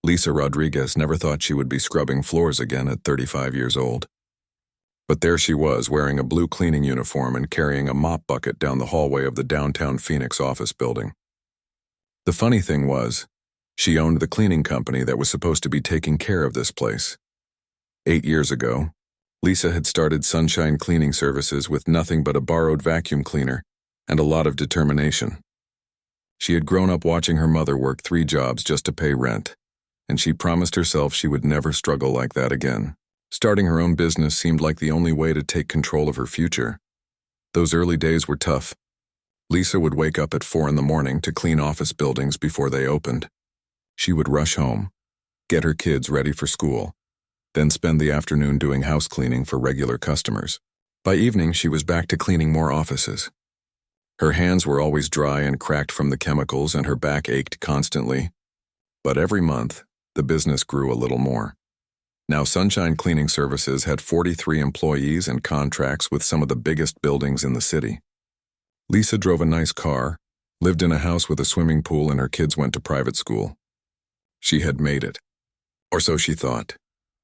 Lisa Rodriguez never thought she would be scrubbing floors again at 35 years old. But there she was, wearing a blue cleaning uniform and carrying a mop bucket down the hallway of the downtown Phoenix office building. The funny thing was, she owned the cleaning company that was supposed to be taking care of this place. 8 years ago, Lisa had started Sunshine Cleaning Services with nothing but a borrowed vacuum cleaner and a lot of determination. She had grown up watching her mother work 3 jobs just to pay rent, and she promised herself she would never struggle like that again. Starting her own business seemed like the only way to take control of her future. Those early days were tough. Lisa would wake up at 4 in the morning to clean office buildings before they opened. She would rush home, get her kids ready for school, then spend the afternoon doing house cleaning for regular customers. By evening, she was back to cleaning more offices. Her hands were always dry and cracked from the chemicals, and her back ached constantly. But every month, the business grew a little more. Now Sunshine Cleaning Services had 43 employees and contracts with some of the biggest buildings in the city. Lisa drove a nice car, lived in a house with a swimming pool, and her kids went to private school. She had made it. Or so she thought.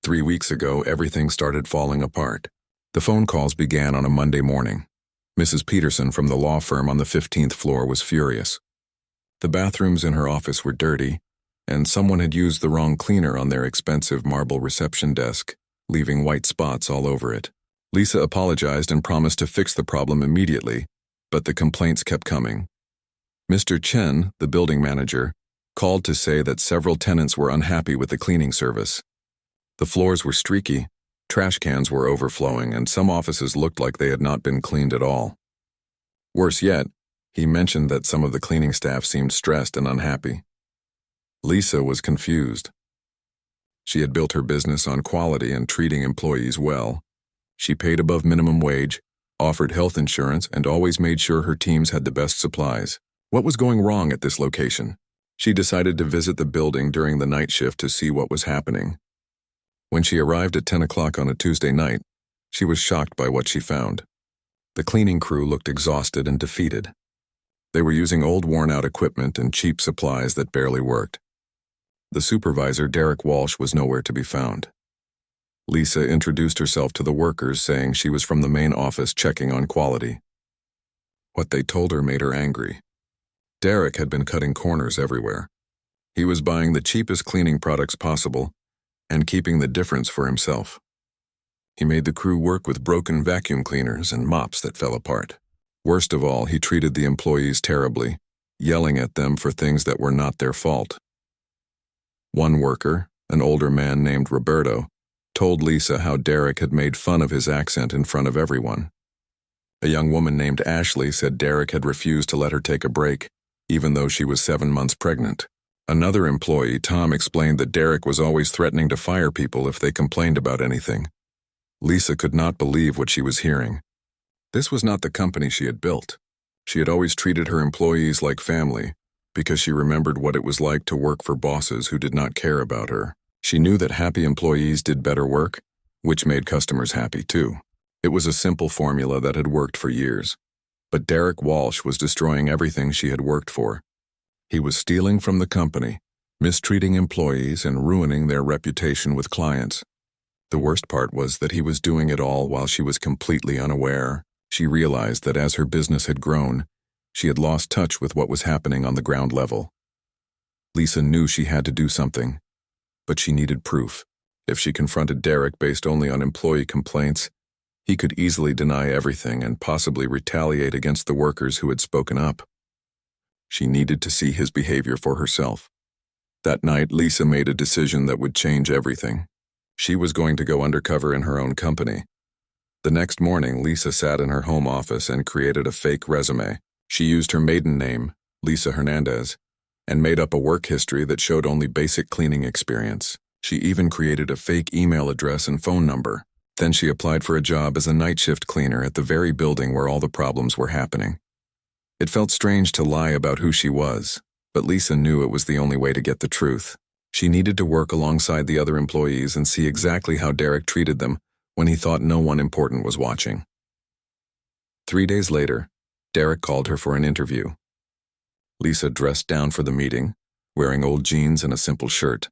3 weeks ago, everything started falling apart. The phone calls began on a Monday morning. Mrs. Peterson from the law firm on the 15th floor was furious. The bathrooms in her office were dirty, and someone had used the wrong cleaner on their expensive marble reception desk, leaving white spots all over it. Lisa apologized and promised to fix the problem immediately, but the complaints kept coming. Mr. Chen, the building manager, called to say that several tenants were unhappy with the cleaning service. The floors were streaky, trash cans were overflowing, and some offices looked like they had not been cleaned at all. Worse yet, he mentioned that some of the cleaning staff seemed stressed and unhappy. Lisa was confused. She had built her business on quality and treating employees well. She paid above minimum wage, offered health insurance, and always made sure her teams had the best supplies. What was going wrong at this location? She decided to visit the building during the night shift to see what was happening. When she arrived at 10 o'clock on a Tuesday night, she was shocked by what she found. The cleaning crew looked exhausted and defeated. They were using old worn-out equipment and cheap supplies that barely worked. The supervisor, Derek Walsh, was nowhere to be found. Lisa introduced herself to the workers, saying she was from the main office checking on quality. What they told her made her angry. Derek had been cutting corners everywhere. He was buying the cheapest cleaning products possible and keeping the difference for himself. He made the crew work with broken vacuum cleaners and mops that fell apart. Worst of all, he treated the employees terribly, yelling at them for things that were not their fault. One worker, an older man named Roberto, told Lisa how Derek had made fun of his accent in front of everyone. A young woman named Ashley said Derek had refused to let her take a break, even though she was 7 months pregnant. Another employee, Tom, explained that Derek was always threatening to fire people if they complained about anything. Lisa could not believe what she was hearing. This was not the company she had built. She had always treated her employees like family, because she remembered what it was like to work for bosses who did not care about her. She knew that happy employees did better work, which made customers happy too. It was a simple formula that had worked for years. But Derek Walsh was destroying everything she had worked for. He was stealing from the company, mistreating employees, and ruining their reputation with clients. The worst part was that he was doing it all while she was completely unaware. She realized that as her business had grown, she had lost touch with what was happening on the ground level. Lisa knew she had to do something, but she needed proof. If she confronted Derek based only on employee complaints, he could easily deny everything and possibly retaliate against the workers who had spoken up. She needed to see his behavior for herself. That night, Lisa made a decision that would change everything. She was going to go undercover in her own company. The next morning, Lisa sat in her home office and created a fake resume. She used her maiden name, Lisa Hernandez, and made up a work history that showed only basic cleaning experience. She even created a fake email address and phone number. Then she applied for a job as a night shift cleaner at the very building where all the problems were happening. It felt strange to lie about who she was, but Lisa knew it was the only way to get the truth. She needed to work alongside the other employees and see exactly how Derek treated them when he thought no one important was watching. 3 days later, Derek called her for an interview. Lisa dressed down for the meeting, wearing old jeans and a simple shirt.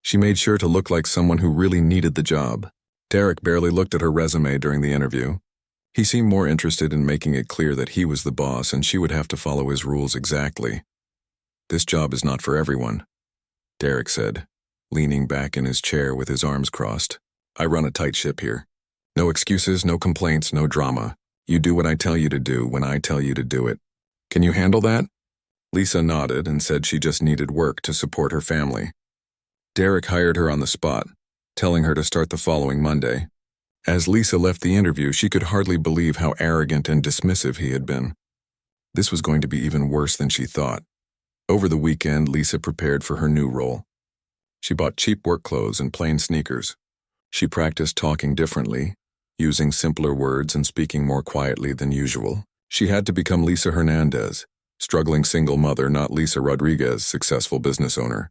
She made sure to look like someone who really needed the job. Derek barely looked at her resume during the interview. He seemed more interested in making it clear that he was the boss and she would have to follow his rules exactly. "This job is not for everyone," Derek said, leaning back in his chair with his arms crossed. "I run a tight ship here. No excuses, no complaints, no drama. You do what I tell you to do when I tell you to do it. Can you handle that?" Lisa nodded and said she just needed work to support her family. Derek hired her on the spot, telling her to start the following Monday. As Lisa left the interview, she could hardly believe how arrogant and dismissive he had been. This was going to be even worse than she thought. Over the weekend, Lisa prepared for her new role. She bought cheap work clothes and plain sneakers. She practiced talking differently, using simpler words and speaking more quietly than usual. She had to become Lisa Hernandez, struggling single mother, not Lisa Rodriguez, successful business owner.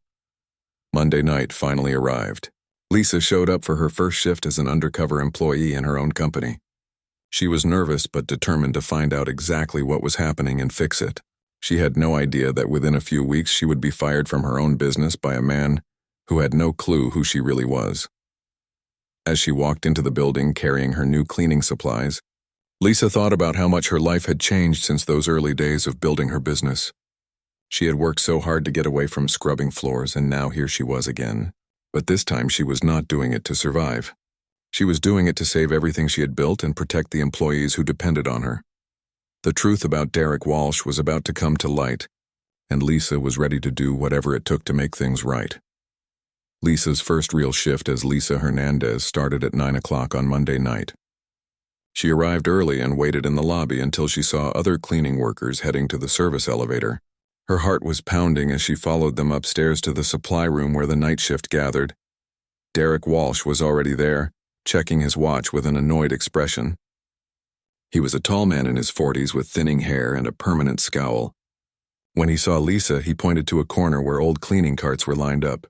Monday night finally arrived. Lisa showed up for her first shift as an undercover employee in her own company. She was nervous but determined to find out exactly what was happening and fix it. She had no idea that within a few weeks she would be fired from her own business by a man who had no clue who she really was. As she walked into the building carrying her new cleaning supplies, Lisa thought about how much her life had changed since those early days of building her business. She had worked so hard to get away from scrubbing floors, and now here she was again. But this time she was not doing it to survive. She was doing it to save everything she had built and protect the employees who depended on her. The truth about Derek Walsh was about to come to light, and Lisa was ready to do whatever it took to make things right. Lisa's first real shift as Lisa Hernandez started at 9 o'clock on Monday night. She arrived early and waited in the lobby until she saw other cleaning workers heading to the service elevator. Her heart was pounding as she followed them upstairs to the supply room where the night shift gathered. Derek Walsh was already there, checking his watch with an annoyed expression. He was a tall man in his 40s with thinning hair and a permanent scowl. When he saw Lisa, he pointed to a corner where old cleaning carts were lined up.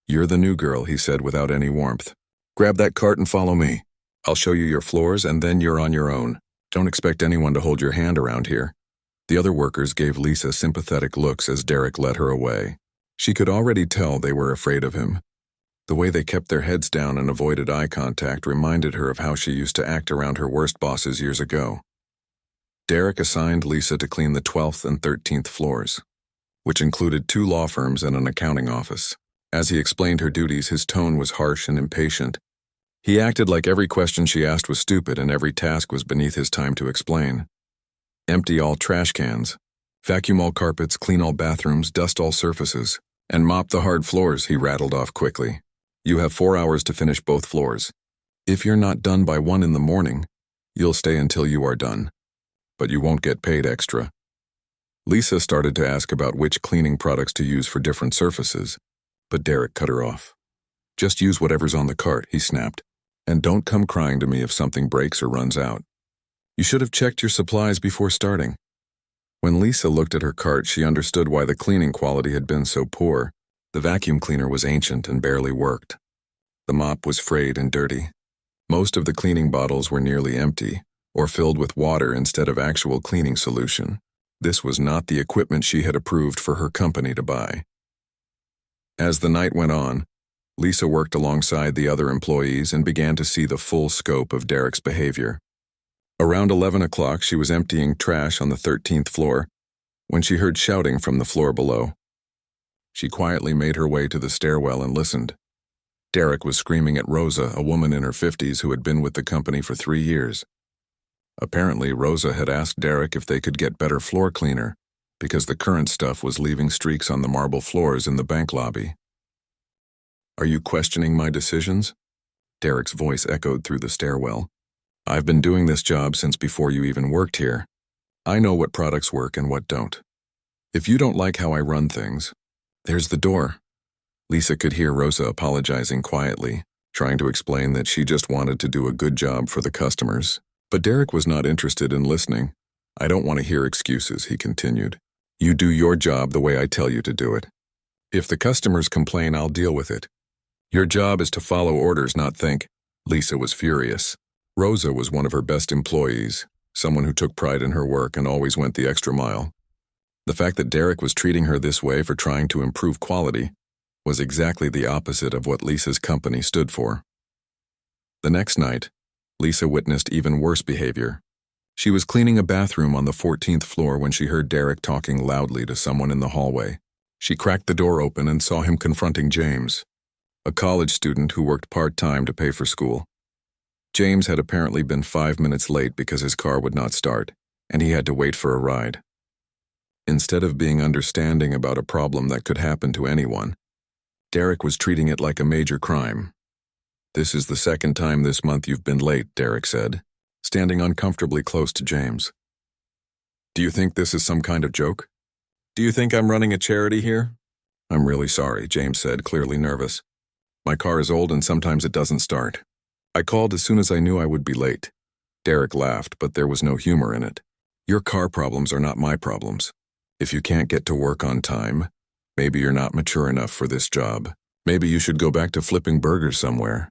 "You're the new girl," he said without any warmth. "Grab that cart and follow me. I'll show you your floors and then you're on your own. Don't expect anyone to hold your hand around here." The other workers gave Lisa sympathetic looks as Derek led her away. She could already tell they were afraid of him. The way they kept their heads down and avoided eye contact reminded her of how she used to act around her worst bosses years ago. Derek assigned Lisa to clean the 12th and 13th floors, which included 2 law firms and an accounting office. As he explained her duties, his tone was harsh and impatient. He acted like every question she asked was stupid and every task was beneath his time to explain. "Empty all trash cans. Vacuum all carpets, clean all bathrooms, dust all surfaces, and mop the hard floors," he rattled off quickly. "You have 4 hours to finish both floors. If you're not done by 1 in the morning, you'll stay until you are done. But you won't get paid extra." Lisa started to ask about which cleaning products to use for different surfaces, but Derek cut her off. "Just use whatever's on the cart," he snapped. "And don't come crying to me if something breaks or runs out. You should have checked your supplies before starting." When Lisa looked at her cart, she understood why the cleaning quality had been so poor. The vacuum cleaner was ancient and barely worked. The mop was frayed and dirty. Most of the cleaning bottles were nearly empty, or filled with water instead of actual cleaning solution. This was not the equipment she had approved for her company to buy. As the night went on, Lisa worked alongside the other employees and began to see the full scope of Derek's behavior. Around 11 o'clock, she was emptying trash on the 13th floor when she heard shouting from the floor below. She quietly made her way to the stairwell and listened. Derek was screaming at Rosa, a woman in her 50s who had been with the company for 3 years. Apparently, Rosa had asked Derek if they could get better floor cleaner because the current stuff was leaving streaks on the marble floors in the bank lobby. "Are you questioning my decisions?" Derek's voice echoed through the stairwell. "I've been doing this job since before you even worked here. I know what products work and what don't. If you don't like how I run things, there's the door." Lisa could hear Rosa apologizing quietly, trying to explain that she just wanted to do a good job for the customers. But Derek was not interested in listening. "I don't want to hear excuses," he continued. "You do your job the way I tell you to do it. If the customers complain, I'll deal with it. Your job is to follow orders, not think." Lisa was furious. Rosa was one of her best employees, someone who took pride in her work and always went the extra mile. The fact that Derek was treating her this way for trying to improve quality was exactly the opposite of what Lisa's company stood for. The next night, Lisa witnessed even worse behavior. She was cleaning a bathroom on the 14th floor when she heard Derek talking loudly to someone in the hallway. She cracked the door open and saw him confronting James, a college student who worked part-time to pay for school. James had apparently been 5 minutes late because his car would not start, and he had to wait for a ride. Instead of being understanding about a problem that could happen to anyone, Derek was treating it like a major crime. "This is the second time this month you've been late," Derek said, standing uncomfortably close to James. "Do you think this is some kind of joke? Do you think I'm running a charity here?" "I'm really sorry," James said, clearly nervous. "My car is old and sometimes it doesn't start. I called as soon as I knew I would be late." Derek laughed, but there was no humor in it. "Your car problems are not my problems. If you can't get to work on time, maybe you're not mature enough for this job. Maybe you should go back to flipping burgers somewhere."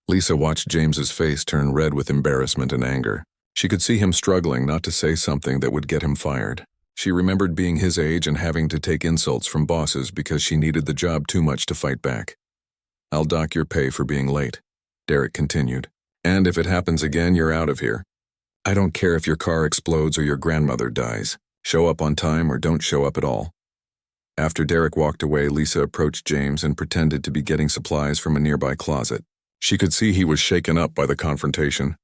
Lisa watched James's face turn red with embarrassment and anger. She could see him struggling not to say something that would get him fired. She remembered being his age and having to take insults from bosses because she needed the job too much to fight back. "I'll dock your pay for being late," Derek continued. "And if it happens again, you're out of here. I don't care if your car explodes or your grandmother dies. Show up on time or don't show up at all." After Derek walked away, Lisa approached James and pretended to be getting supplies from a nearby closet. She could see he was shaken up by the confrontation.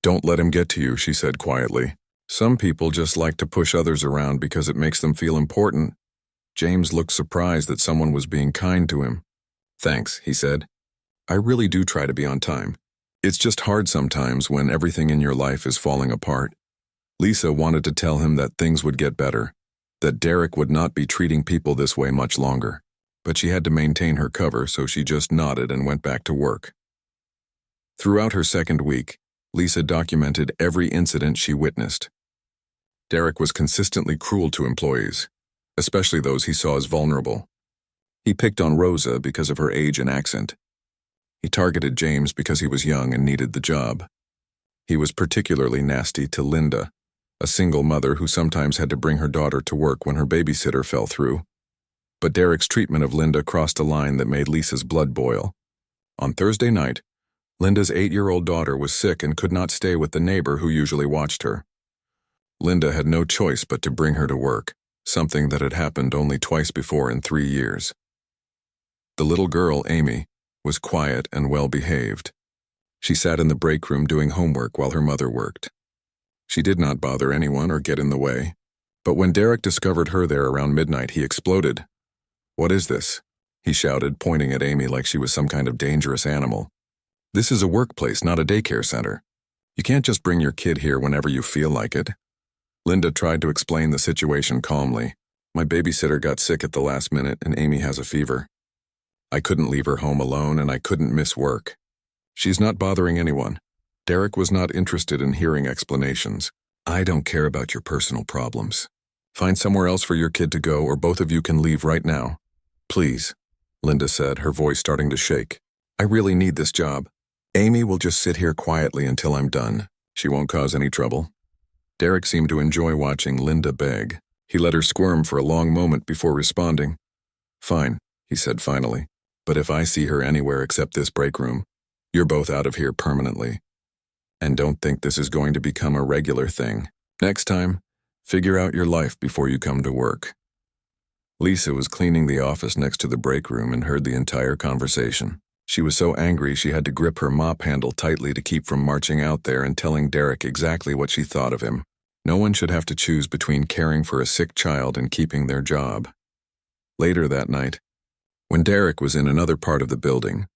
"Don't let him get to you," she said quietly. "Some people just like to push others around because it makes them feel important." James looked surprised that someone was being kind to him. "Thanks," he said. "I really do try to be on time. It's just hard sometimes when everything in your life is falling apart." Lisa wanted to tell him that things would get better, that Derek would not be treating people this way much longer. But she had to maintain her cover, so she just nodded and went back to work. Throughout her second week, Lisa documented every incident she witnessed. Derek was consistently cruel to employees, especially those he saw as vulnerable. He picked on Rosa because of her age and accent. He targeted James because he was young and needed the job. He was particularly nasty to Linda, a single mother who sometimes had to bring her daughter to work when her babysitter fell through. But Derek's treatment of Linda crossed a line that made Lisa's blood boil. On Thursday night, Linda's 8-year-old daughter was sick and could not stay with the neighbor who usually watched her. Linda had no choice but to bring her to work, something that had happened only twice before in 3 years. The little girl, Amy, was quiet and well-behaved. She sat in the break room doing homework while her mother worked. She did not bother anyone or get in the way. But when Derek discovered her there around midnight, he exploded. "What is this?" he shouted, pointing at Amy like she was some kind of dangerous animal. "This is a workplace, not a daycare center. You can't just bring your kid here whenever you feel like it." Linda tried to explain the situation calmly. "My babysitter got sick at the last minute and Amy has a fever. I couldn't leave her home alone and I couldn't miss work. She's not bothering anyone." Derek was not interested in hearing explanations. "I don't care about your personal problems. Find somewhere else for your kid to go or both of you can leave right now." "Please," Linda said, her voice starting to shake. "I really need this job. Amy will just sit here quietly until I'm done. She won't cause any trouble." Derek seemed to enjoy watching Linda beg. He let her squirm for a long moment before responding. "Fine," he said finally. "But if I see her anywhere except this break room, you're both out of here permanently. And don't think this is going to become a regular thing. Next time, figure out your life before you come to work." Lisa was cleaning the office next to the break room and heard the entire conversation. She was so angry she had to grip her mop handle tightly to keep from marching out there and telling Derek exactly what she thought of him. No one should have to choose between caring for a sick child and keeping their job. Later that night, when Derek was in another part of the building,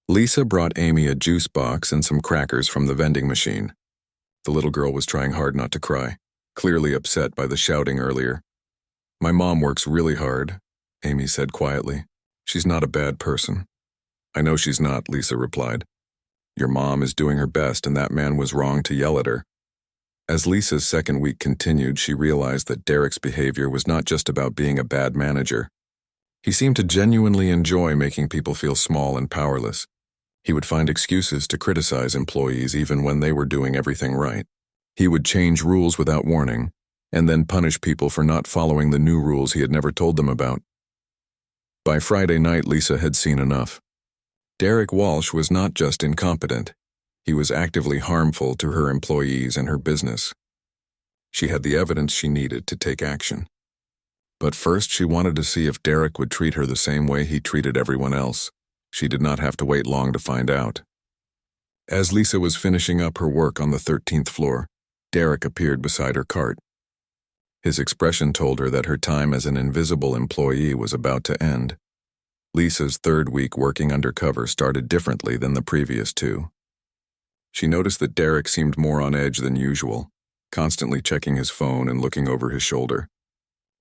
Lisa brought Amy a juice box and some crackers from the vending machine. The little girl was trying hard not to cry, clearly upset by the shouting earlier. "My mom works really hard," Amy said quietly. "She's not a bad person." "I know she's not," Lisa replied. "Your mom is doing her best and that man was wrong to yell at her." As Lisa's second week continued, she realized that Derek's behavior was not just about being a bad manager. He seemed to genuinely enjoy making people feel small and powerless. He would find excuses to criticize employees even when they were doing everything right. He would change rules without warning, and then punish people for not following the new rules he had never told them about. By Friday night, Lisa had seen enough. Derek Walsh was not just incompetent. He was actively harmful to her employees and her business. She had the evidence she needed to take action. But first, she wanted to see if Derek would treat her the same way he treated everyone else. She did not have to wait long to find out. As Lisa was finishing up her work on the 13th floor, Derek appeared beside her cart. His expression told her that her time as an invisible employee was about to end. Lisa's third week working undercover started differently than the previous two. She noticed that Derek seemed more on edge than usual, constantly checking his phone and looking over his shoulder.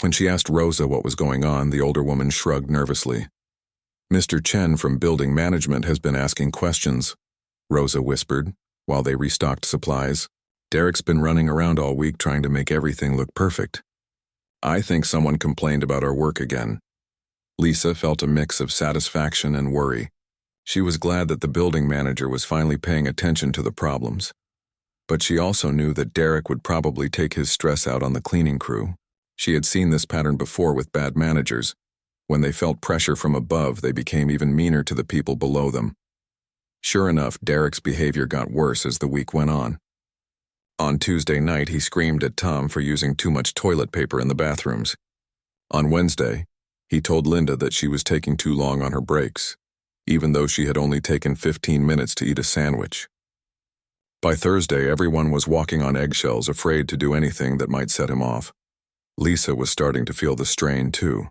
When she asked Rosa what was going on, the older woman shrugged nervously. "Mr. Chen from building management has been asking questions," Rosa whispered, while they restocked supplies. "Derek's been running around all week trying to make everything look perfect. I think someone complained about our work again." Lisa felt a mix of satisfaction and worry. She was glad that the building manager was finally paying attention to the problems. But she also knew that Derek would probably take his stress out on the cleaning crew. She had seen this pattern before with bad managers. When they felt pressure from above, they became even meaner to the people below them. Sure enough, Derek's behavior got worse as the week went on. On Tuesday night, he screamed at Tom for using too much toilet paper in the bathrooms. On Wednesday, he told Linda that she was taking too long on her breaks, even though she had only taken 15 minutes to eat a sandwich. By Thursday, everyone was walking on eggshells, afraid to do anything that might set him off. Lisa was starting to feel the strain, too.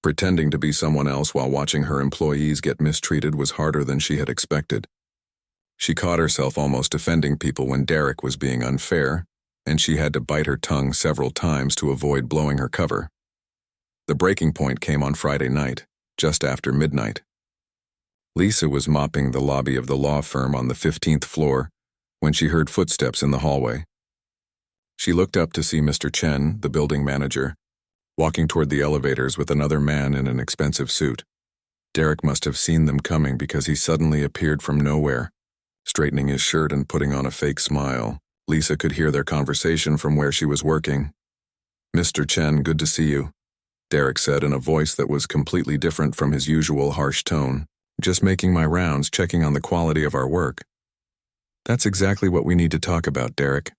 Pretending to be someone else while watching her employees get mistreated was harder than she had expected. She caught herself almost offending people when Derek was being unfair, and she had to bite her tongue several times to avoid blowing her cover. The breaking point came on Friday night, just after midnight. Lisa was mopping the lobby of the law firm on the 15th floor when she heard footsteps in the hallway. She looked up to see Mr. Chen, the building manager, walking toward the elevators with another man in an expensive suit. Derek must have seen them coming because he suddenly appeared from nowhere, straightening his shirt and putting on a fake smile. Lisa could hear their conversation from where she was working. "Mr. Chen, good to see you," Derek said in a voice that was completely different from his usual harsh tone. "Just making my rounds, checking on the quality of our work." "That's exactly what we need to talk about, Derek,"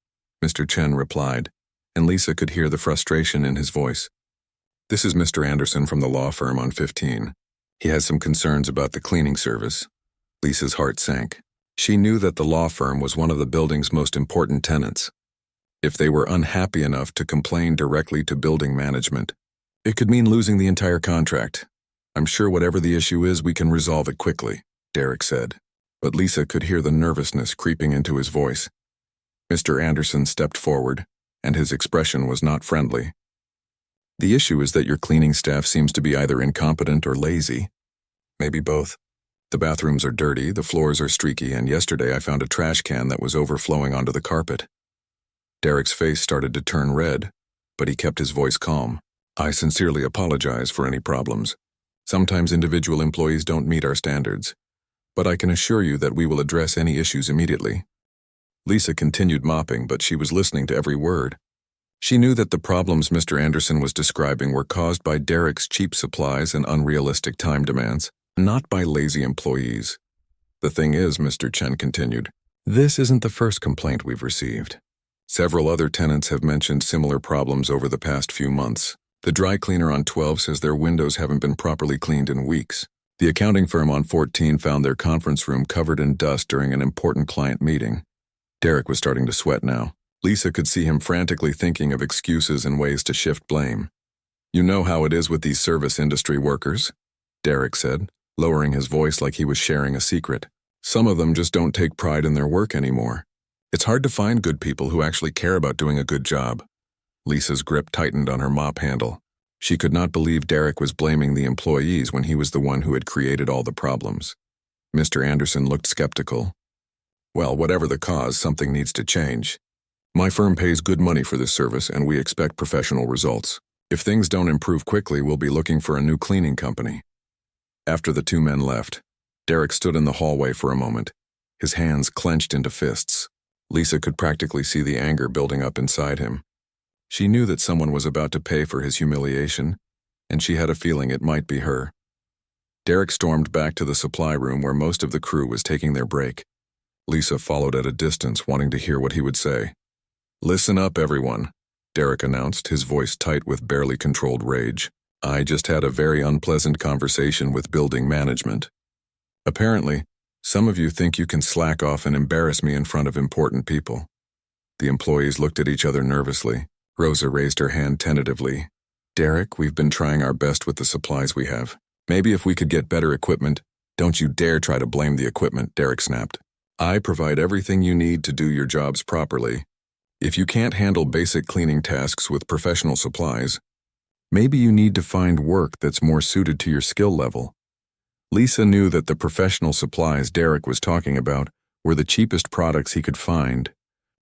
Mr. Chen replied, and Lisa could hear the frustration in his voice. "This is Mr. Anderson from the law firm on 15. He has some concerns about the cleaning service." Lisa's heart sank. She knew that the law firm was one of the building's most important tenants. If they were unhappy enough to complain directly to building management, it could mean losing the entire contract. "I'm sure whatever the issue is, we can resolve it quickly," Derek said. But Lisa could hear the nervousness creeping into his voice. Mr. Anderson stepped forward, and his expression was not friendly. "The issue is that your cleaning staff seems to be either incompetent or lazy. Maybe both. The bathrooms are dirty, the floors are streaky, and yesterday I found a trash can that was overflowing onto the carpet." Derek's face started to turn red, but he kept his voice calm. "I sincerely apologize for any problems. Sometimes individual employees don't meet our standards, but I can assure you that we will address any issues immediately." Lisa continued mopping, but she was listening to every word. She knew that the problems Mr. Anderson was describing were caused by Derek's cheap supplies and unrealistic time demands, not by lazy employees. "The thing is," Mr. Chen continued, "this isn't the first complaint we've received. Several other tenants have mentioned similar problems over the past few months. The dry cleaner on 12 says their windows haven't been properly cleaned in weeks. The accounting firm on 14 found their conference room covered in dust during an important client meeting." Derek was starting to sweat now. Lisa could see him frantically thinking of excuses and ways to shift blame. "You know how it is with these service industry workers," Derek said, lowering his voice like he was sharing a secret. "Some of them just don't take pride in their work anymore. It's hard to find good people who actually care about doing a good job." Lisa's grip tightened on her mop handle. She could not believe Derek was blaming the employees when he was the one who had created all the problems. Mr. Anderson looked skeptical. "Well, whatever the cause, something needs to change. My firm pays good money for this service, and we expect professional results. If things don't improve quickly, we'll be looking for a new cleaning company." After the two men left, Derek stood in the hallway for a moment, his hands clenched into fists. Lisa could practically see the anger building up inside him. She knew that someone was about to pay for his humiliation, and she had a feeling it might be her. Derek stormed back to the supply room where most of the crew was taking their break. Lisa followed at a distance, wanting to hear what he would say. "Listen up, everyone," Derek announced, his voice tight with barely controlled rage. "I just had a very unpleasant conversation with building management. Apparently, some of you think you can slack off and embarrass me in front of important people." The employees looked at each other nervously. Rosa raised her hand tentatively. "Derek, we've been trying our best with the supplies we have. Maybe if we could get better equipment." "Don't you dare try to blame the equipment," Derek snapped. "I provide everything you need to do your jobs properly. If you can't handle basic cleaning tasks with professional supplies, maybe you need to find work that's more suited to your skill level." Lisa knew that the professional supplies Derek was talking about were the cheapest products he could find,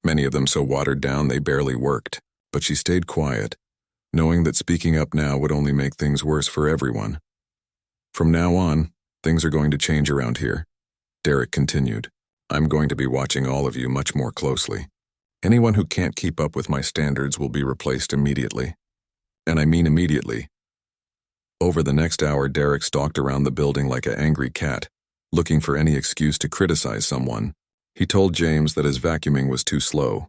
many of them so watered down they barely worked. But she stayed quiet, knowing that speaking up now would only make things worse for everyone. "From now on, things are going to change around here," Derek continued. "I'm going to be watching all of you much more closely. Anyone who can't keep up with my standards will be replaced immediately. And I mean immediately." Over the next hour, Derek stalked around the building like an angry cat, looking for any excuse to criticize someone. He told James that his vacuuming was too slow.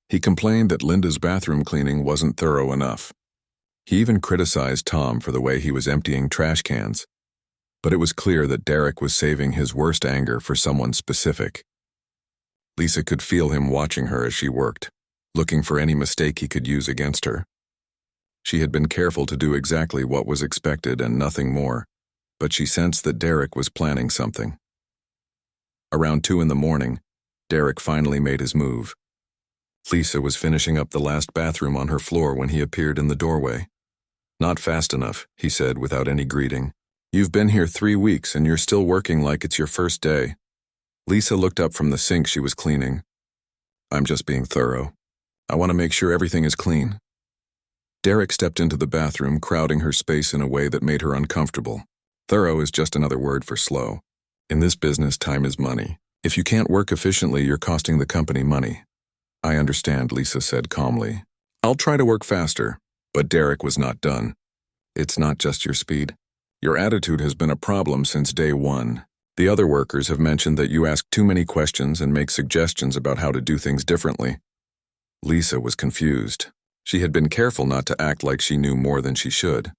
He complained that Linda's bathroom cleaning wasn't thorough enough. He even criticized Tom for the way he was emptying trash cans. But it was clear that Derek was saving his worst anger for someone specific. Lisa could feel him watching her as she worked, looking for any mistake he could use against her. She had been careful to do exactly what was expected and nothing more, but she sensed that Derek was planning something. Around 2 in the morning, Derek finally made his move. Lisa was finishing up the last bathroom on her floor when he appeared in the doorway. "Not fast enough," he said without any greeting. "You've been here 3 weeks and you're still working like it's your first day." Lisa looked up from the sink she was cleaning. "I'm just being thorough. I want to make sure everything is clean." Derek stepped into the bathroom, crowding her space in a way that made her uncomfortable. Thorough is just another word for slow. In this business, time is money. If you can't work efficiently, you're costing the company money. "I understand," Lisa said calmly. "I'll try to work faster." But Derek was not done. "It's not just your speed. Your attitude has been a problem since day one. The other workers have mentioned that you ask too many questions and make suggestions about how to do things differently." Lisa was confused. She had been careful not to act like she knew more than she should.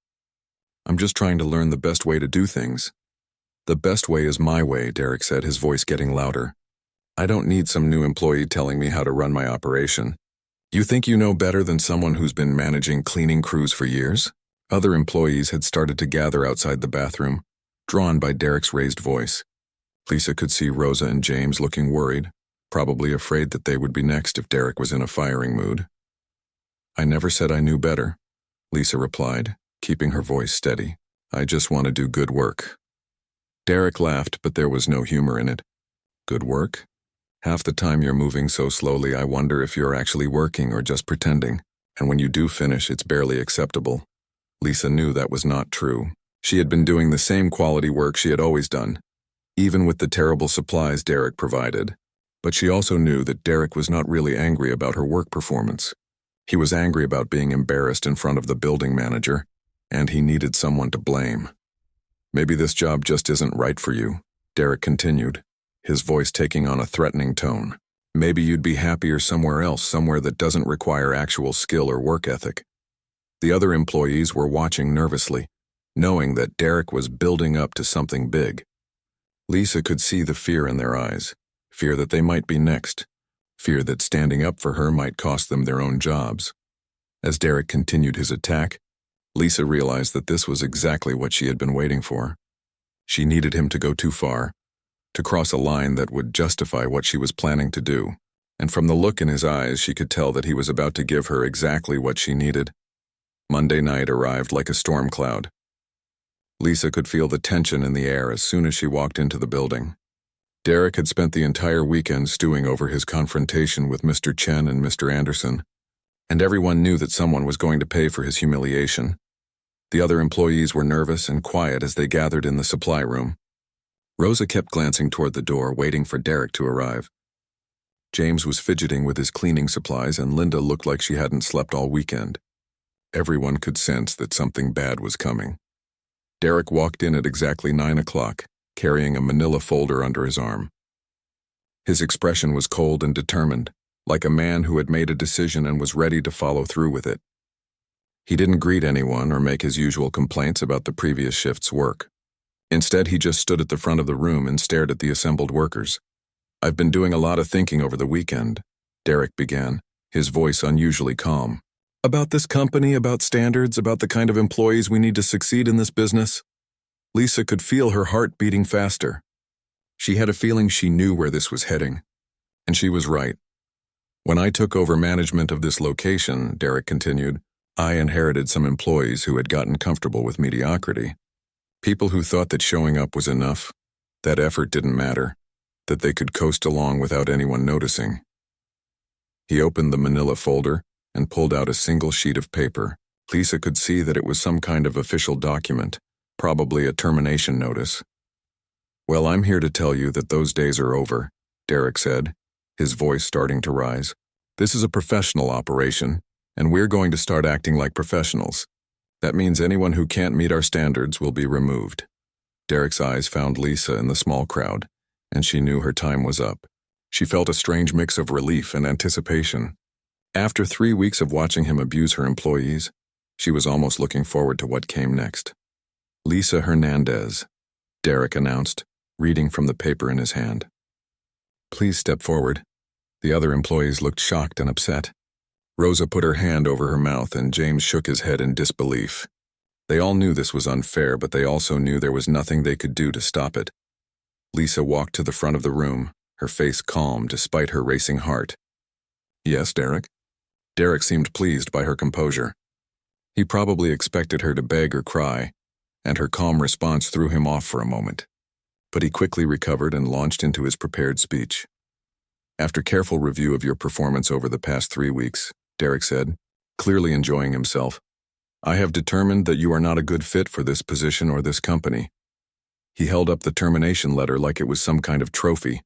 "I'm just trying to learn the best way to do things." "The best way is my way," Derek said, his voice getting louder. "I don't need some new employee telling me how to run my operation." "You think you know better than someone who's been managing cleaning crews for years?" Other employees had started to gather outside the bathroom, drawn by Derek's raised voice. Lisa could see Rosa and James looking worried, probably afraid that they would be next if Derek was in a firing mood. "I never said I knew better," Lisa replied, keeping her voice steady. "I just want to do good work." Derek laughed, but there was no humor in it. "Good work? Half the time you're moving so slowly I wonder if you're actually working or just pretending, and when you do finish it's barely acceptable." Lisa knew that was not true. She had been doing the same quality work she had always done, even with the terrible supplies Derek provided. But she also knew that Derek was not really angry about her work performance. He was angry about being embarrassed in front of the building manager, and he needed someone to blame. "Maybe this job just isn't right for you," Derek continued, his voice taking on a threatening tone. "Maybe you'd be happier somewhere else, somewhere that doesn't require actual skill or work ethic." The other employees were watching nervously, knowing that Derek was building up to something big. Lisa could see the fear in their eyes, fear that they might be next, fear that standing up for her might cost them their own jobs. As Derek continued his attack, Lisa realized that this was exactly what she had been waiting for. She needed him to go too far, to cross a line that would justify what she was planning to do, and from the look in his eyes she could tell that he was about to give her exactly what she needed. Monday night arrived like a storm cloud. Lisa could feel the tension in the air as soon as she walked into the building. Derek had spent the entire weekend stewing over his confrontation with Mr. Chen and Mr. Anderson, and everyone knew that someone was going to pay for his humiliation. The other employees were nervous and quiet as they gathered in the supply room. Rosa kept glancing toward the door, waiting for Derek to arrive. James was fidgeting with his cleaning supplies, and Linda looked like she hadn't slept all weekend. Everyone could sense that something bad was coming. Derek walked in at exactly 9 o'clock, carrying a manila folder under his arm. His expression was cold and determined, like a man who had made a decision and was ready to follow through with it. He didn't greet anyone or make his usual complaints about the previous shift's work. Instead, he just stood at the front of the room and stared at the assembled workers. "I've been doing a lot of thinking over the weekend," Derek began, his voice unusually calm. "About this company, about standards, about the kind of employees we need to succeed in this business." Lisa could feel her heart beating faster. She had a feeling she knew where this was heading. And she was right. "When I took over management of this location," Derek continued, "I inherited some employees who had gotten comfortable with mediocrity. People who thought that showing up was enough, that effort didn't matter, that they could coast along without anyone noticing." He opened the manila folder and pulled out a single sheet of paper. Lisa could see that it was some kind of official document, probably a termination notice. "Well, I'm here to tell you that those days are over," Derek said, his voice starting to rise. "This is a professional operation, and we're going to start acting like professionals. That means anyone who can't meet our standards will be removed." Derek's eyes found Lisa in the small crowd, and she knew her time was up. She felt a strange mix of relief and anticipation. After 3 weeks of watching him abuse her employees, she was almost looking forward to what came next. "Lisa Hernandez," Derek announced, reading from the paper in his hand. "Please step forward." The other employees looked shocked and upset. Rosa put her hand over her mouth and James shook his head in disbelief. They all knew this was unfair, but they also knew there was nothing they could do to stop it. Lisa walked to the front of the room, her face calm despite her racing heart. "Yes, Derek?" Derek seemed pleased by her composure. He probably expected her to beg or cry, and her calm response threw him off for a moment. But he quickly recovered and launched into his prepared speech. "After careful review of your performance over the past 3 weeks," Derek said, clearly enjoying himself, "I have determined that you are not a good fit for this position or this company." He held up the termination letter like it was some kind of trophy.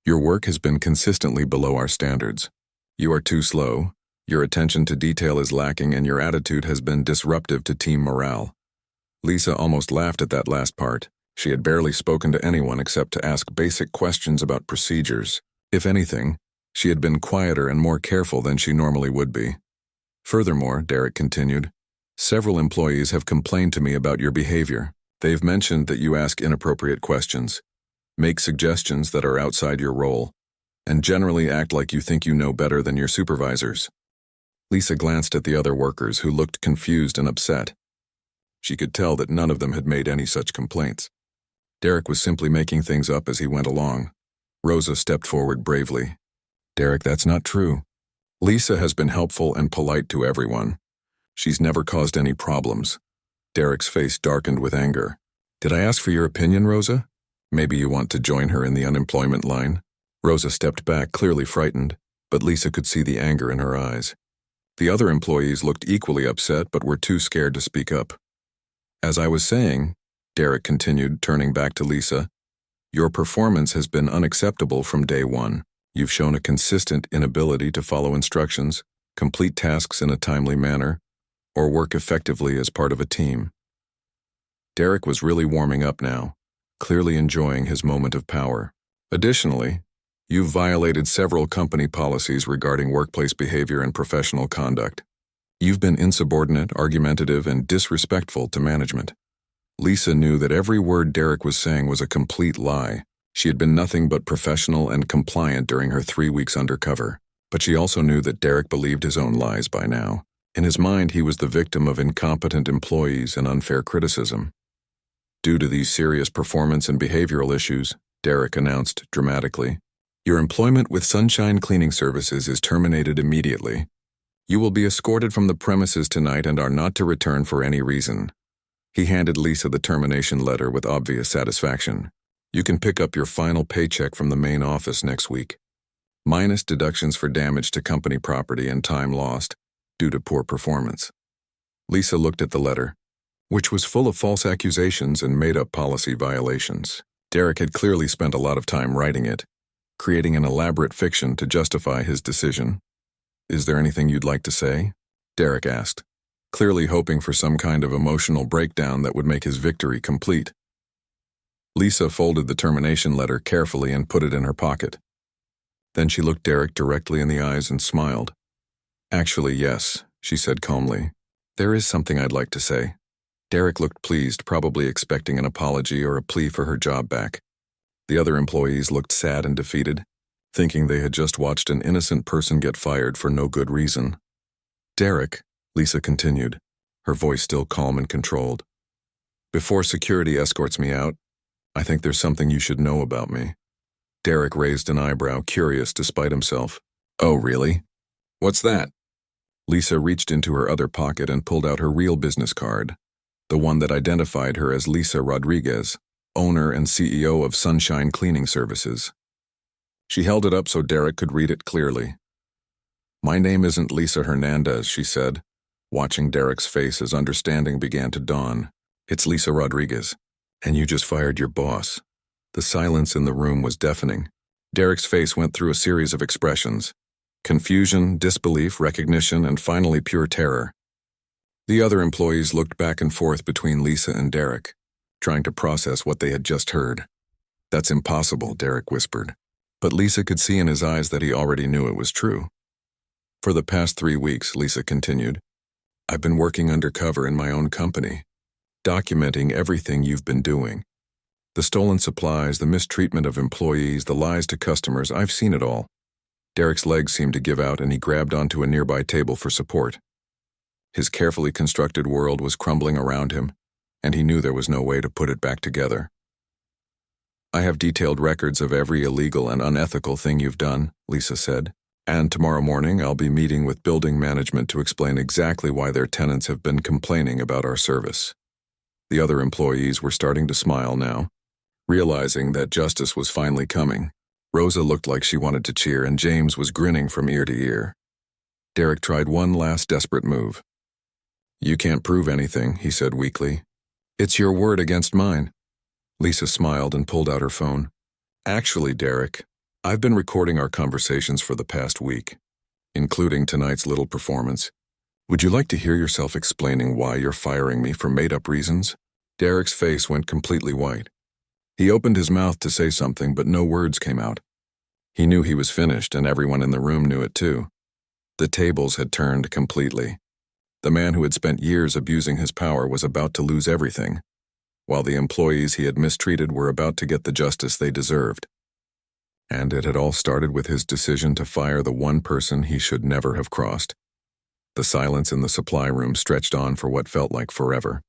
"Your work has been consistently below our standards. You are too slow, your attention to detail is lacking, and your attitude has been disruptive to team morale." Lisa almost laughed at that last part. She had barely spoken to anyone except to ask basic questions about procedures. If anything, she had been quieter and more careful than she normally would be. "Furthermore," Derek continued, "several employees have complained to me about your behavior. They've mentioned that you ask inappropriate questions, make suggestions that are outside your role, and generally act like you think you know better than your supervisors." Lisa glanced at the other workers who looked confused and upset. She could tell that none of them had made any such complaints. Derek was simply making things up as he went along. Rosa stepped forward bravely. "Derek, that's not true. Lisa has been helpful and polite to everyone. She's never caused any problems." Derek's face darkened with anger. "Did I ask for your opinion, Rosa? Maybe you want to join her in the unemployment line?" Rosa stepped back, clearly frightened, but Lisa could see the anger in her eyes. The other employees looked equally upset but were too scared to speak up. "As I was saying," Derek continued, turning back to Lisa, "your performance has been unacceptable from day one. You've shown a consistent inability to follow instructions, complete tasks in a timely manner, or work effectively as part of a team." Derek was really warming up now, clearly enjoying his moment of power. "Additionally, you've violated several company policies regarding workplace behavior and professional conduct. You've been insubordinate, argumentative, and disrespectful to management." Lisa knew that every word Derek was saying was a complete lie. She had been nothing but professional and compliant during her 3 weeks undercover, but she also knew that Derek believed his own lies by now. In his mind, he was the victim of incompetent employees and unfair criticism. Due to these serious performance and behavioral issues, Derek announced dramatically, "Your employment with Sunshine Cleaning Services is terminated immediately. You will be escorted from the premises tonight and are not to return for any reason." He handed Lisa the termination letter with obvious satisfaction. "You can pick up your final paycheck from the main office next week, minus deductions for damage to company property and time lost due to poor performance." Lisa looked at the letter, which was full of false accusations and made-up policy violations. Derek had clearly spent a lot of time writing it, creating an elaborate fiction to justify his decision. "Is there anything you'd like to say?" Derek asked. clearly hoping for some kind of emotional breakdown that would make his victory complete. Lisa folded the termination letter carefully and put it in her pocket. Then she looked Derek directly in the eyes and smiled. "Actually, yes," she said calmly. "There is something I'd like to say." Derek looked pleased, probably expecting an apology or a plea for her job back. The other employees looked sad and defeated, thinking they had just watched an innocent person get fired for no good reason. "Derek," Lisa continued, her voice still calm and controlled, "before security escorts me out, I think there's something you should know about me." Derek raised an eyebrow, curious despite himself. "Oh, really? What's that?" Lisa reached into her other pocket and pulled out her real business card, the one that identified her as Lisa Rodriguez, owner and CEO of Sunshine Cleaning Services. She held it up so Derek could read it clearly. "My name isn't Lisa Hernandez," she said, watching Derek's face as understanding began to dawn. "It's Lisa Rodriguez, and you just fired your boss." The silence in the room was deafening. Derek's face went through a series of expressions: confusion, disbelief, recognition, and finally pure terror. The other employees looked back and forth between Lisa and Derek, trying to process what they had just heard. "That's impossible," Derek whispered. But Lisa could see in his eyes that he already knew it was true. "For the past 3 weeks," Lisa continued, "I've been working undercover in my own company, documenting everything you've been doing. The stolen supplies, the mistreatment of employees, the lies to customers, I've seen it all." Derek's legs seemed to give out and he grabbed onto a nearby table for support. His carefully constructed world was crumbling around him, and he knew there was no way to put it back together. "I have detailed records of every illegal and unethical thing you've done," Lisa said, "and tomorrow morning I'll be meeting with building management to explain exactly why their tenants have been complaining about our service." The other employees were starting to smile now, realizing that justice was finally coming. Rosa looked like she wanted to cheer, and James was grinning from ear to ear. Derek tried one last desperate move. "You can't prove anything," he said weakly. "It's your word against mine." Lisa smiled and pulled out her phone. "Actually, Derek, I've been recording our conversations for the past week, including tonight's little performance. Would you like to hear yourself explaining why you're firing me for made-up reasons?" Derek's face went completely white. He opened his mouth to say something, but no words came out. He knew he was finished, and everyone in the room knew it too. The tables had turned completely. The man who had spent years abusing his power was about to lose everything, while the employees he had mistreated were about to get the justice they deserved. And it had all started with his decision to fire the one person he should never have crossed. The silence in the supply room stretched on for what felt like forever.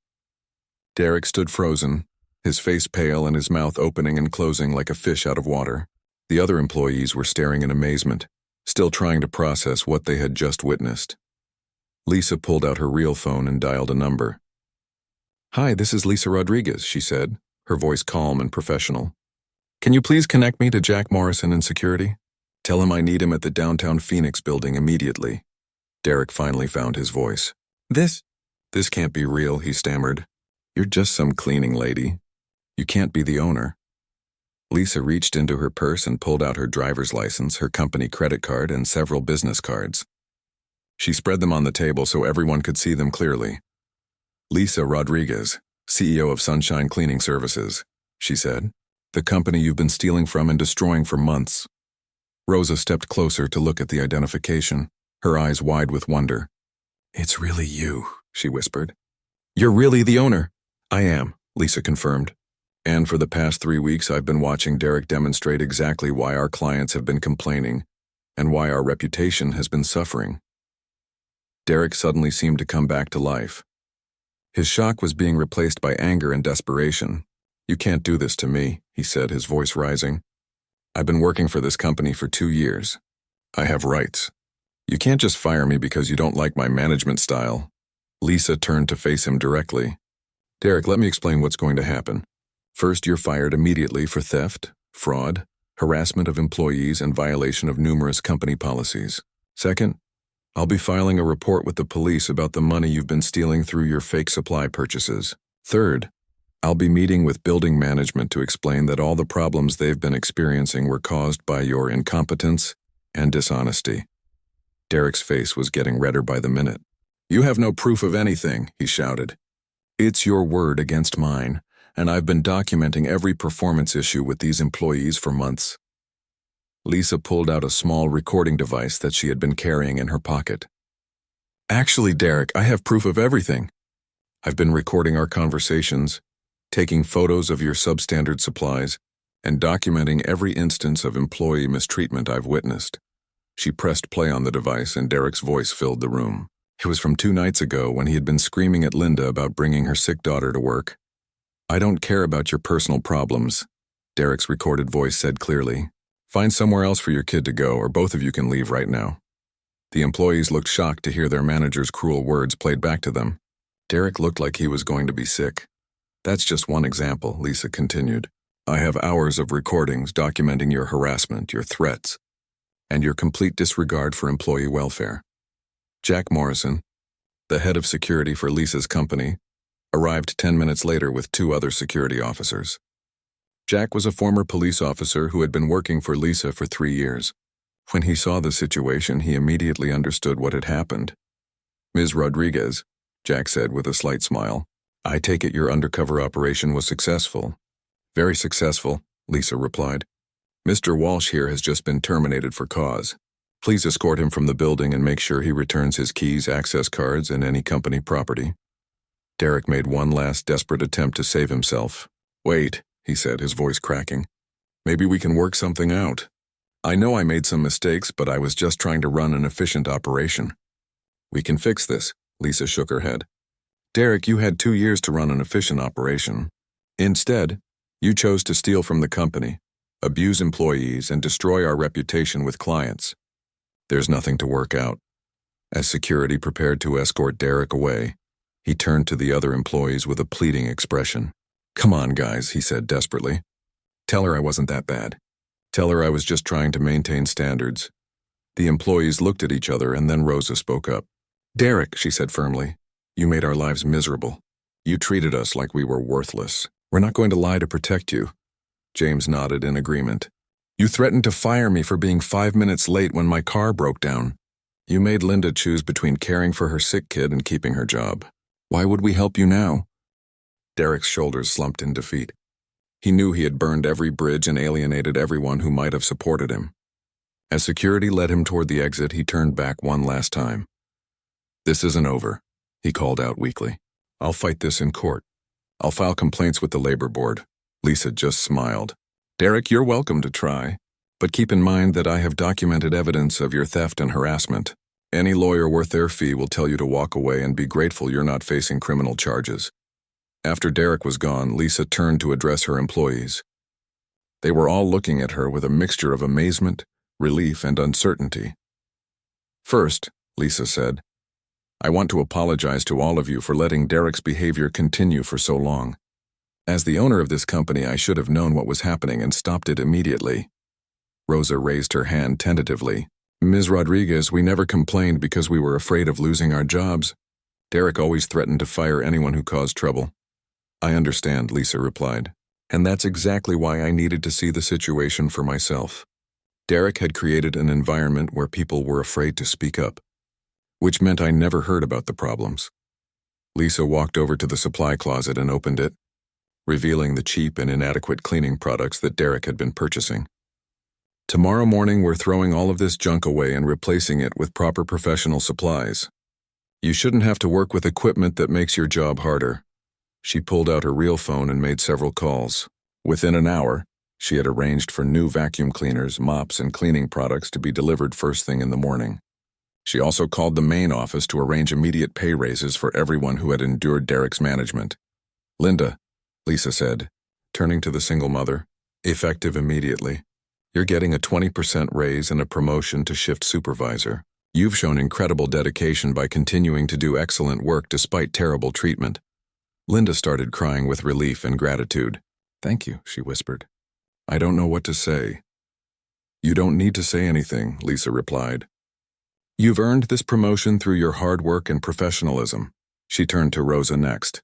Derek stood frozen, his face pale and his mouth opening and closing like a fish out of water. The other employees were staring in amazement, still trying to process what they had just witnessed. Lisa pulled out her real phone and dialed a number. "Hi, this is Lisa Rodriguez," she said, her voice calm and professional. "Can you please connect me to Jack Morrison in security? Tell him I need him at the downtown Phoenix building immediately." Derek finally found his voice. This can't be real," he stammered. "You're just some cleaning lady. You can't be the owner." Lisa reached into her purse and pulled out her driver's license, her company credit card, and several business cards. She spread them on the table so everyone could see them clearly. "Lisa Rodriguez, CEO of Sunshine Cleaning Services," she said. "The company you've been stealing from and destroying for months." Rosa stepped closer to look at the identification, her eyes wide with wonder. "It's really you," she whispered. "You're really the owner?" "I am," Lisa confirmed. "And for the past 3 weeks I've been watching Derek demonstrate exactly why our clients have been complaining and why our reputation has been suffering." Derek suddenly seemed to come back to life. His shock was being replaced by anger and desperation. "You can't do this to me," he said, his voice rising. "I've been working for this company for 2 years. I have rights. You can't just fire me because you don't like my management style." Lisa turned to face him directly. "Derek, let me explain what's going to happen. First, you're fired immediately for theft, fraud, harassment of employees, and violation of numerous company policies. Second, I'll be filing a report with the police about the money you've been stealing through your fake supply purchases. Third, I'll be meeting with building management to explain that all the problems they've been experiencing were caused by your incompetence and dishonesty." Derek's face was getting redder by the minute. You have no proof of anything, he shouted. It's your word against mine, and I've been documenting every performance issue with these employees for months. Lisa pulled out a small recording device that she had been carrying in her pocket. Actually, Derek, I have proof of everything. I've been recording our conversations, taking photos of your substandard supplies, and documenting every instance of employee mistreatment I've witnessed. She pressed play on the device and Derek's voice filled the room. It was from 2 nights ago when he had been screaming at Linda about bringing her sick daughter to work. I don't care about your personal problems, Derek's recorded voice said clearly. Find somewhere else for your kid to go, or both of you can leave right now. The employees looked shocked to hear their manager's cruel words played back to them. Derek looked like he was going to be sick. That's just one example, Lisa continued. I have hours of recordings documenting your harassment, your threats, and your complete disregard for employee welfare. Jack Morrison, the head of security for Lisa's company, arrived 10 minutes later with 2 other security officers. Jack was a former police officer who had been working for Lisa for 3 years. When he saw the situation, he immediately understood what had happened. Ms. Rodriguez, Jack said with a slight smile, I take it your undercover operation was successful. Very successful, Lisa replied. Mr. Walsh here has just been terminated for cause. Please escort him from the building and make sure he returns his keys, access cards, and any company property. Derek made one last desperate attempt to save himself. Wait, he said, his voice cracking. Maybe we can work something out. I know I made some mistakes, but I was just trying to run an efficient operation. We can fix this, Lisa shook her head. Derek, you had 2 years to run an efficient operation. Instead, you chose to steal from the company, abuse employees, and destroy our reputation with clients. There's nothing to work out. As security prepared to escort Derek away, he turned to the other employees with a pleading expression. Come on, guys, he said desperately. Tell her I wasn't that bad. Tell her I was just trying to maintain standards. The employees looked at each other and then Rosa spoke up. Derek, she said firmly, you made our lives miserable. You treated us like we were worthless. We're not going to lie to protect you. James nodded in agreement. You threatened to fire me for being 5 minutes late when my car broke down. You made Linda choose between caring for her sick kid and keeping her job. Why would we help you now? Derek's shoulders slumped in defeat. He knew he had burned every bridge and alienated everyone who might have supported him. As security led him toward the exit, he turned back one last time. This isn't over, he called out weakly. I'll fight this in court. I'll file complaints with the labor board. Lisa just smiled. Derek, you're welcome to try, but keep in mind that I have documented evidence of your theft and harassment. Any lawyer worth their fee will tell you to walk away and be grateful you're not facing criminal charges. After Derek was gone, Lisa turned to address her employees. They were all looking at her with a mixture of amazement, relief, and uncertainty. First, Lisa said, I want to apologize to all of you for letting Derek's behavior continue for so long. As the owner of this company, I should have known what was happening and stopped it immediately. Rosa raised her hand tentatively. Ms. Rodriguez, we never complained because we were afraid of losing our jobs. Derek always threatened to fire anyone who caused trouble. I understand, Lisa replied, and that's exactly why I needed to see the situation for myself. Derek had created an environment where people were afraid to speak up, which meant I never heard about the problems. Lisa walked over to the supply closet and opened it, revealing the cheap and inadequate cleaning products that Derek had been purchasing. Tomorrow morning, we're throwing all of this junk away and replacing it with proper professional supplies. You shouldn't have to work with equipment that makes your job harder. She pulled out her real phone and made several calls. Within an hour, she had arranged for new vacuum cleaners, mops, and cleaning products to be delivered first thing in the morning. She also called the main office to arrange immediate pay raises for everyone who had endured Derek's management. Linda, Lisa said, turning to the single mother, effective immediately. You're getting a 20% raise and a promotion to shift supervisor. You've shown incredible dedication by continuing to do excellent work despite terrible treatment. Linda started crying with relief and gratitude. Thank you, she whispered. I don't know what to say. You don't need to say anything, Lisa replied. You've earned this promotion through your hard work and professionalism. She turned to Rosa next.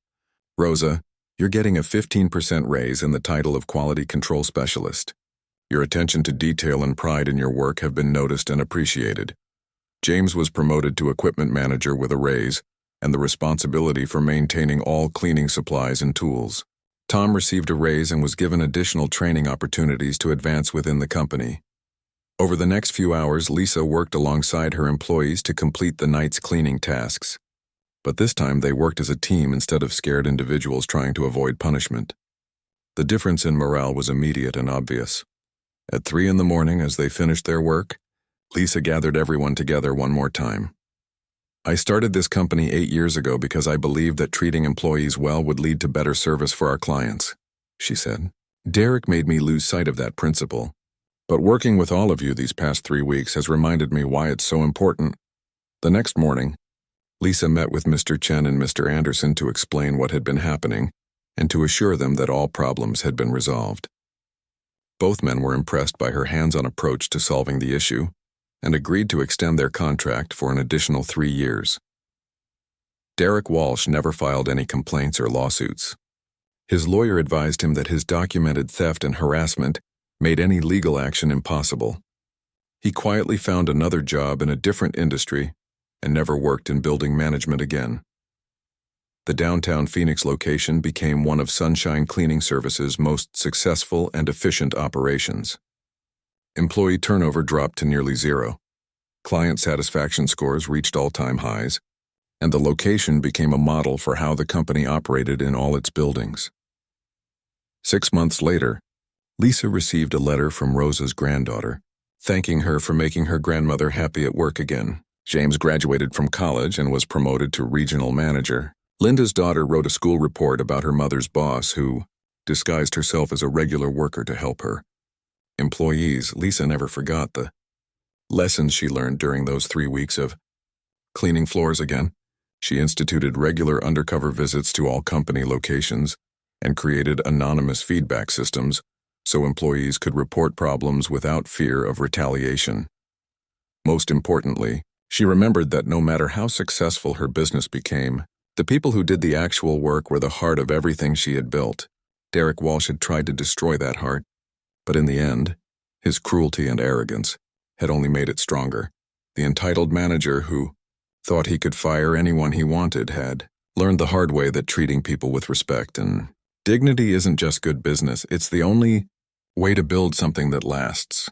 Rosa, you're getting a 15% raise in the title of Quality Control Specialist. Your attention to detail and pride in your work have been noticed and appreciated. James was promoted to equipment manager with a raise, and the responsibility for maintaining all cleaning supplies and tools. Tom received a raise and was given additional training opportunities to advance within the company. Over the next few hours, Lisa worked alongside her employees to complete the night's cleaning tasks. But this time they worked as a team instead of scared individuals trying to avoid punishment. The difference in morale was immediate and obvious. At 3 in the morning, as they finished their work, Lisa gathered everyone together one more time. "I started this company 8 years ago because I believed that treating employees well would lead to better service for our clients," she said. "Derek made me lose sight of that principle. But working with all of you these past 3 weeks has reminded me why it's so important." The next morning, Lisa met with Mr. Chen and Mr. Anderson to explain what had been happening and to assure them that all problems had been resolved. Both men were impressed by her hands-on approach to solving the issue and agreed to extend their contract for an additional 3 years. Derek Walsh never filed any complaints or lawsuits. His lawyer advised him that his documented theft and harassment made any legal action impossible. He quietly found another job in a different industry and never worked in building management again. The downtown Phoenix location became one of Sunshine Cleaning Services' most successful and efficient operations. Employee turnover dropped to nearly zero. Client satisfaction scores reached all-time highs, and the location became a model for how the company operated in all its buildings. 6 months later, Lisa received a letter from Rosa's granddaughter, thanking her for making her grandmother happy at work again. James graduated from college and was promoted to regional manager. Linda's daughter wrote a school report about her mother's boss who disguised herself as a regular worker to help her. Employees, Lisa never forgot the lessons she learned during those 3 weeks of cleaning floors again. She instituted regular undercover visits to all company locations and created anonymous feedback systems so employees could report problems without fear of retaliation. Most importantly, she remembered that no matter how successful her business became, the people who did the actual work were the heart of everything she had built. Derek Walsh had tried to destroy that heart, but in the end, his cruelty and arrogance had only made it stronger. The entitled manager who thought he could fire anyone he wanted had learned the hard way that treating people with respect and dignity isn't just good business, it's the only way to build something that lasts.